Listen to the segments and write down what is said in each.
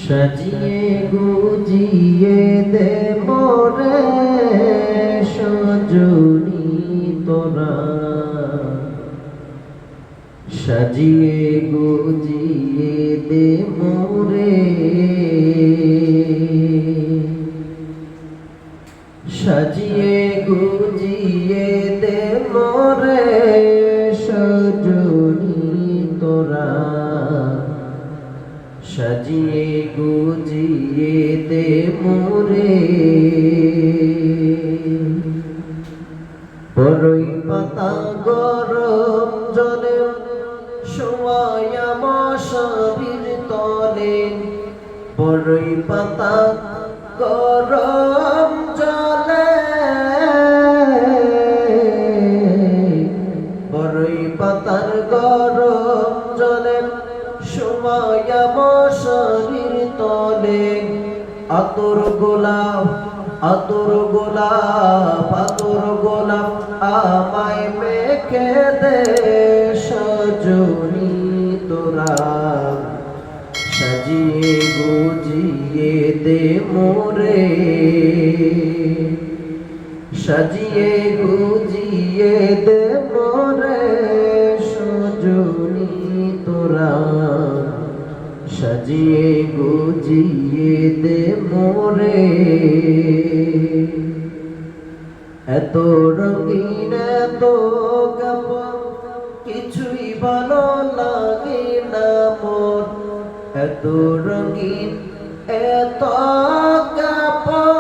সাজিয়ে গুজিয়ে দে মোরে সজনী তোরা, সাজিয়ে গুজিয়ে দে মোরে, সাজিয়ে গুজিয়ে দে মোরে সজনী তোরা, সাজিয়ে গুজিয়ে দে মোরে। বড়ই পাতা গরম জলে শোয়ায়া মশারির তলে, বড়ই পাতা গরম জলে, বড়ই পাতার গরম জলে শোয়ায়া মশারির তলে, আতর গোলাপ আতর গোলাপ আতর গোলাপ আমায় মেখে দে সজনী তোরা, সাজিয়ে গুজিয়ে দে মোরে, সাজিয়ে গুজিয়ে দে মোরে সজনী তোরা, সাজিয়ে গুজিয়ে দে মোরে। এত রঙিন এত কাপড় কিছুই ভালো লাগে না মোর, এত রঙিন এত কাপড়,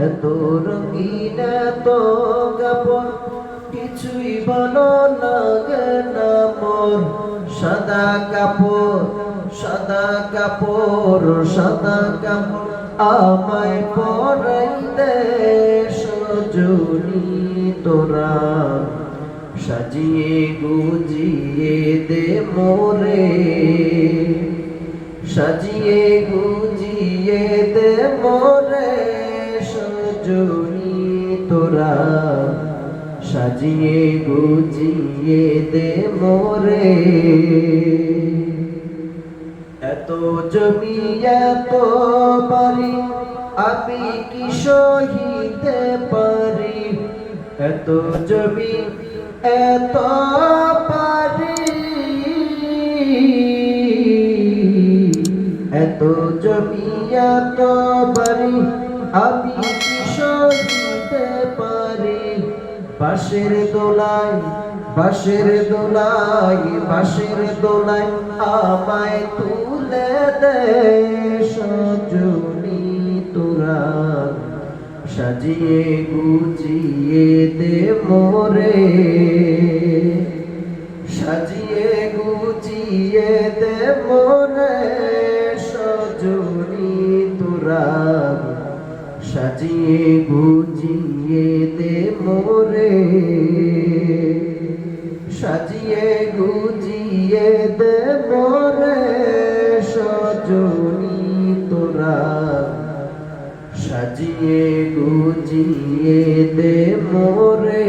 এত রঙিন এত কাপড় কিছুই ভালো লাগে না মোর। সাদা কাপড় সাদা কাপড় সাদা কাপড় আমায় পরাই দে সজনী তোরা, সাজিয়ে গুজিয়ে দে মোরে, সাজিয়ে গুজিয়ে দে মোরে সজনী তোরা, সাজিয়ে গুজিয়ে দে মোরে। এত জমি এত বাড়ি আমি কি সহিতে পারি, এত জমি এত বাড়ি, এত জমি এত বাড়ি আমি কি সহিতে পারি। বাঁশের দোলায় বাঁশের দোলায় বাঁশের দোলায় আমায় তুলে দে সজনী তোরা, সাজিয়ে গুজিয়ে দে মোরে, সাজিয়ে গুজিয়ে দে মোরে সজনী তোরা, সাজিয়ে গুজিয়ে দে মোরে, সাজিয়ে গুজিয়ে দে মোরে সজনী তোরা, সাজিয়ে গুজিয়ে দে মোরে।